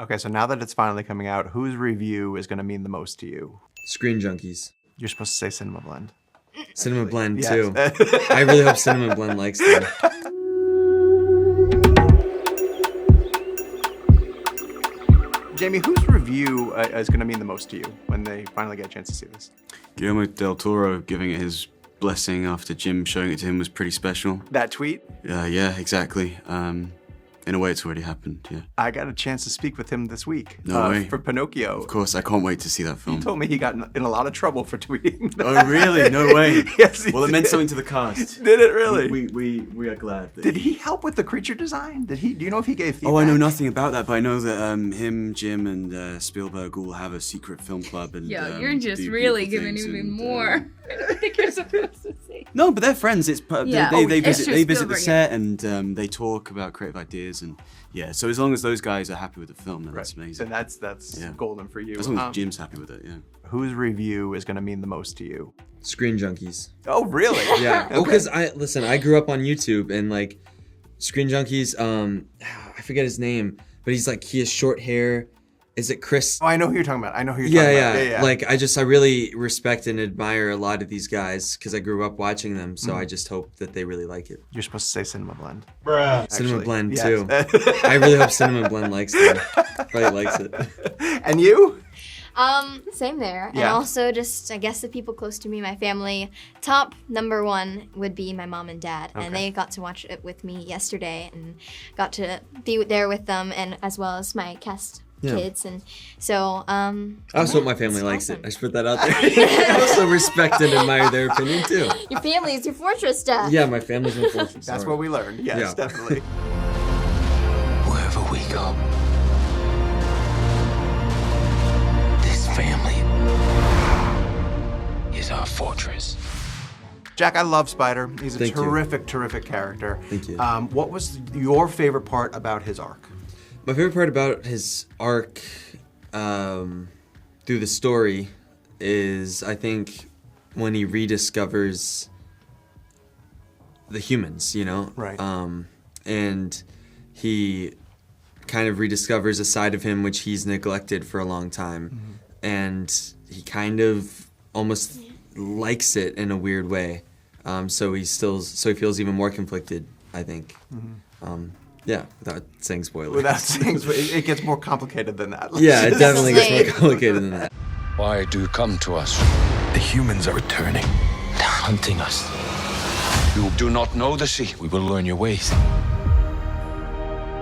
Okay, so now that it's finally coming out, whose review is going to mean the most to you? Screen Junkies. You're supposed to say CinemaBlend. CinemaBlend Yes. too. I really hope CinemaBlend likes them. Jamie, whose review is going to mean the most to you when they finally get a chance to see this? Guillermo del Toro giving it his blessing after Jim showing it to him was pretty special. That tweet? Yeah, exactly. In a way, it's already happened, yeah. I got a chance to speak with him this week. No way. For Pinocchio. Of course, I can't wait to see that film. He told me he got in a lot of trouble for tweeting. Oh, really? No way. Yes, he Well, it meant did. something to the cast. Did it really? We are glad. That Did he help with the creature design? Do you know if he gave feedback? Oh, I know nothing about that, but I know that him, Jim, and Spielberg all have a secret film club. And Yo, you're just do really beautiful giving things even and, more. I don't think you're supposed to say. No, but they're friends. It's Yeah. they It's visit true, the Spielberg, set and they talk about creative ideas and yeah. So as long as those guys are happy with the film, then that's amazing. Then that's Yeah. golden for you. As long as Jim's happy with it, yeah. Whose review is going to mean the most to you? Screen Junkies. Oh, really? Yeah. Okay. Well, because I grew up on YouTube and like Screen Junkies. I forget his name, but he has short hair. Is it Chris? Oh, I know who you're talking about. I know who you're talking about. Yeah. Like I really respect and admire a lot of these guys because I grew up watching them. So I just hope that they really like it. You're supposed to say CinemaBlend. CinemaBlend yes. too. I really hope CinemaBlend likes them. Probably likes it. And you? Same there. And Yeah. also just, I guess the people close to me, my family, top number one would be my mom and dad. Okay. And they got to watch it with me yesterday and got to be there with them and as well as my cast kids. And so, I also hope my family it's likes awesome. it. I should put that out there. I also respect and admire their opinion too. Your family is your fortress, Dad. Yeah, my family's my fortress. That's Sorry. what we learned. Yes, Yeah. definitely. Wherever we go, this family is our fortress. Jack, I love Spider. He's a Thank you. terrific character. Thank you. What was your favorite part about his arc? My favorite part about his arc through the story is, I think, when he rediscovers the humans, you know? Right. And he kind of rediscovers a side of him which he's neglected for a long time. Mm-hmm. And he kind of almost likes it in a weird way. So he feels even more conflicted, I think. Yeah, without saying spoilers. Without saying, it gets more complicated than that. Yeah, it Let's definitely just gets more complicated than that. Why do you come to us? The humans are returning. They're hunting us. You do not know the sea. We will learn your ways.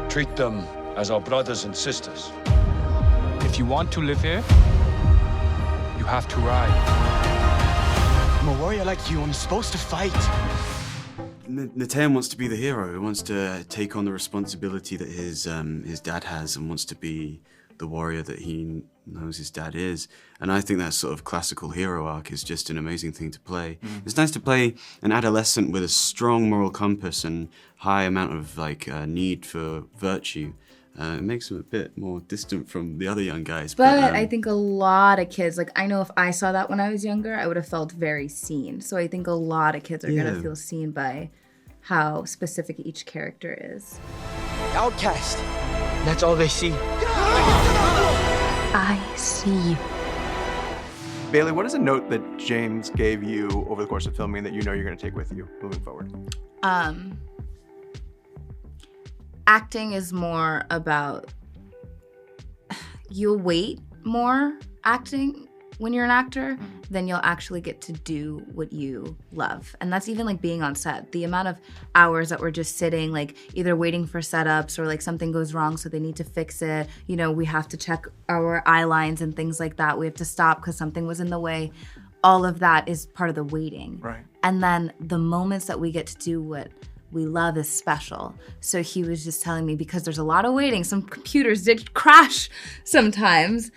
Treat them as our brothers and sisters. If you want to live here, you have to ride. I'm a warrior like you. I'm supposed to fight. Neteyam wants to be the hero. He wants to take on the responsibility that his dad has and wants to be the warrior that he knows his dad is. And I think that sort of classical hero arc is just an amazing thing to play. It's nice to play an adolescent with a strong moral compass and high amount of need for virtue. It makes him a bit more distant from the other young guys. But I think a lot of kids, like I know if I saw that when I was younger, I would have felt very seen. So I think a lot of kids are going to feel seen by how specific each character is. Outcast. That's all they see. I see you. Bailey, what is a note that James gave you over the course of filming that you know you're going to take with you moving forward? Acting is more about, you'll wait more acting when you're an actor, then you'll actually get to do what you love. And that's even like being on set. The amount of hours that we're just sitting, like either waiting for setups or like something goes wrong so they need to fix it. You know, we have to check our eye lines and things like that. We have to stop because something was in the way. All of that is part of the waiting. Right. And then the moments that we get to do what we love is special. So he was just telling me, because there's a lot of waiting, some computers did crash sometimes.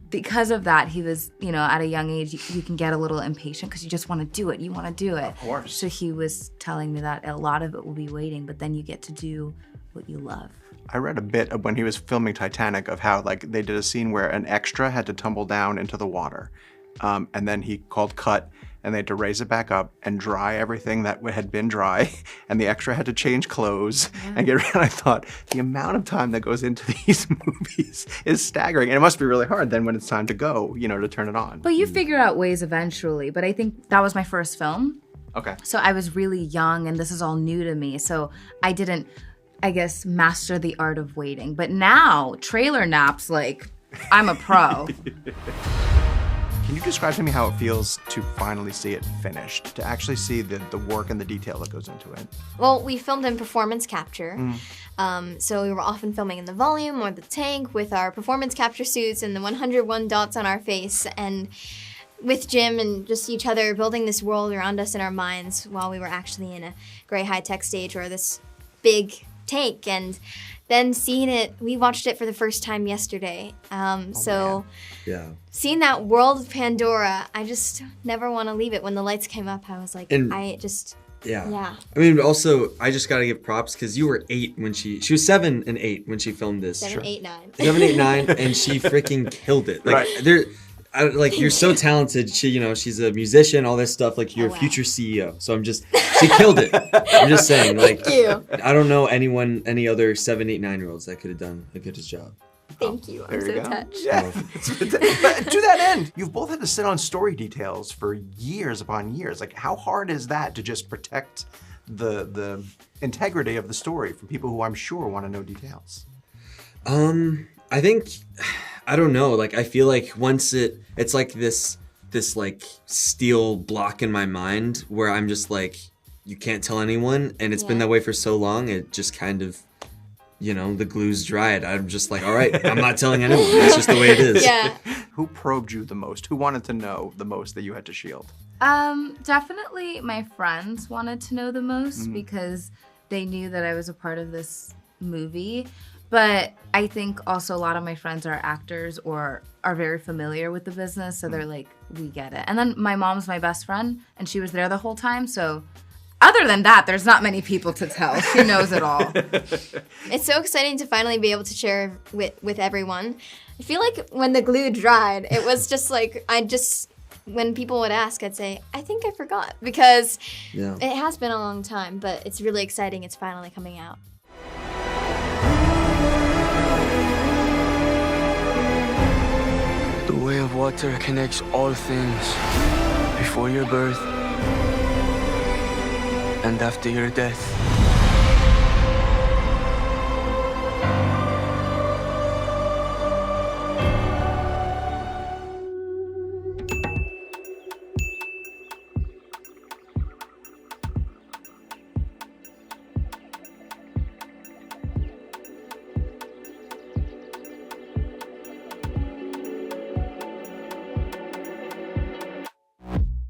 Because of that, he was, at a young age, you can get a little impatient because you just want to do it. You want to do it. Of course. So he was telling me that a lot of it will be waiting, but then you get to do what you love. I read a bit of when he was filming Titanic of how they did a scene where an extra had to tumble down into the water. And then he called cut and they had to raise it back up and dry everything that had been dry, and the extra had to change clothes and get ready. And I thought, the amount of time that goes into these movies is staggering, and it must be really hard then when it's time to go, to turn it on. But you figure out ways eventually. But I think that was my first film. Okay. So I was really young, and this is all new to me. So I didn't, I guess, master the art of waiting. But now, trailer naps, like, I'm a pro. Can you describe to me how it feels to finally see it finished, to actually see the work and the detail that goes into it? Well, we filmed in performance capture. So we were often filming in the volume or the tank with our performance capture suits and the 101 dots on our face, and with Jim and just each other building this world around us in our minds while we were actually in a great high-tech stage or this big tank. And then seeing it, we watched it for the first time yesterday. Yeah. Seeing that world of Pandora, I just never want to leave it. When the lights came up, I was like, Yeah. I mean, also, I just gotta give props because you were 8 when she was 7 and 8 when she filmed this. 7, 8, 9. 7, 8, 9, and she freaking killed it. Like, you're so talented. She's a musician, all this stuff. Like, you're a future CEO. So she killed it. I'm just saying, like, Thank you. I don't know any other 7, 8, 9-year-olds that could have done a good job. Thank you. I'm so touched. Yeah. But to that end, you've both had to sit on story details for years upon years. Like, how hard is that to just protect the integrity of the story from people who I'm sure want to know details? I think, I don't know. Like, I feel like once it's like this like steel block in my mind where I'm just like, you can't tell anyone, and it's been that way for so long. It just kind of, the glue's dried. I'm just like, all right, I'm not telling anyone. That's just the way it is. Yeah. Who probed you the most? Who wanted to know the most that you had to shield? Definitely my friends wanted to know the most because they knew that I was a part of this movie. But I think also a lot of my friends are actors or are very familiar with the business, so they're like, we get it. And then my mom's my best friend, and she was there the whole time, so other than that, there's not many people to tell. She knows it all. It's so exciting to finally be able to share with everyone. I feel like when the glue dried, it was just like, when people would ask, I'd say, I think I forgot, because it has been a long time, but it's really exciting. It's finally coming out. The way of water connects all things. Before your birth and after your death.